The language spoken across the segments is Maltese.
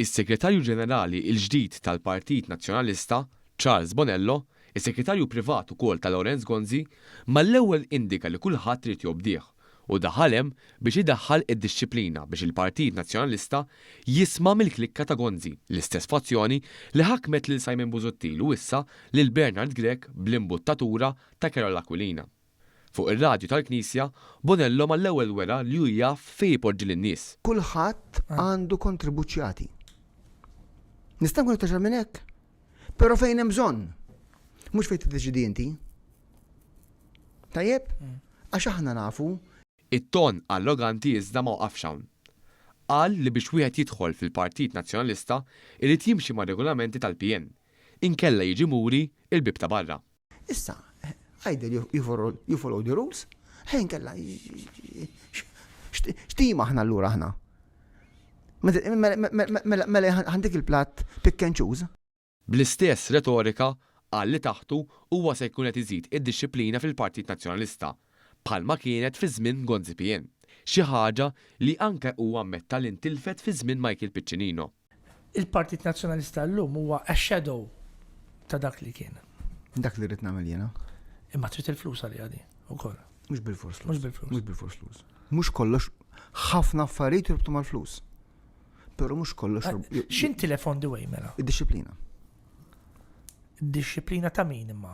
Is-Segretarju Ġenerali l-ġdid tal-Partit Nazzjonalista, Charles Bonello, is-Segretarju Privat ukoll ta' Lorenz Gonzi, mal-ewwel indika li kulħadd trid jobdih u daħalem biex idaħħal id-dixxiplina biex il-Partit Nazzjonalista jisma' mill-klikka ta' Gonzi, l-istess fazzjoni li ħakmet lil Simon Busuttil u issa lil Bernard Grech bl-imbuttatura ta' Carol Aquilina. Fuq ir-radju tal-Knisja, Bonello mal-ewwel wera li hu jaf fejn ipoġġi lin-nies. Kulħadd għandu kontribuzzjati. Nista' nkun iktar minn hekk. Però fejn hemm bżonn. Mhux fejn tiddeċidi inti. Tajjeb? Għax aħna nafu. It-ton arroganti iżda ma waqafx hawn. Qal li biex wieħed jidħol fil-Partit Nazzjonalista irid jimxi ma' regolamenti tal-PN. Inkella jiġi muri il-bib ta' barra. Issa, either you follow the rules, ħejn kella xtima aħna allura aħna. Mela għandek il-platt pick and choose. Bl-istess retorika qal li taħtu huwa se jkun qed iżid id-dixxiplina fil-Partit Nazzjonalista bħalma kienet fi żmien Gonzi PN. Xi ħaġa li anke huwa ammetta li ntilfet fi żmien Michael Piccinino. Il-Partit Nazzjonalista llum huwa a shadow ta' dak li kien. Dak li rrid nagħmel jiena. Imma trid il-flus għalli għadi ukoll. Mhux bil-fors flus. Mhux bil-flus. Mhux bil-fors flus. Mhux kollox ħafna affarijiet jorbtu mal-flus. Però mhux kollox. X'in telefon the way mela? Id-disciplina. Id-disciplina ta' min imma?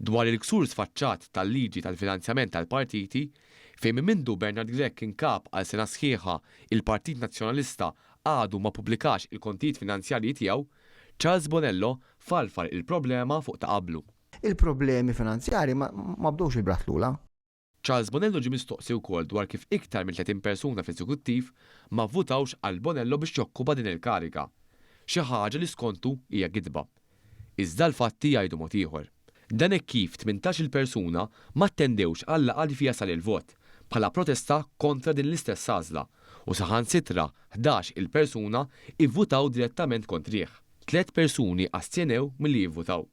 Dwar il-ksur sfaċċat tal-liġi tal-finanzjament tal-partiti, fejn minn mindu Bernard Grech inkab għal sena sħiħa il-Partit Nazzjonalista għadu ma publikax il-kontijiet finanzjarji tiegħu, Charles Bonello falfar il-problema fuq ta' qablu. Il-problemi finanzjari ma bdewx il-bratlula. Charles Bonello ġie mistoqsi wkoll dwar kif iktar minn 30 persuna fl-eżekuttiv ma vvutawx għal Bonello biex jokkupa din il-kariga. Xi ħaġa li skontu hija gidba. Iżda l-fatti jgħidu mod ieħor. Dan hekk kif 18-il persuna ma ttendewx għal laqgħa li fiha sal il-vot bħala protesta kontra din l-istess għażla u saħansitra 11-il persuna ivvutaw direttament kontrih. 3 persuni astjenew milli jivvutaw.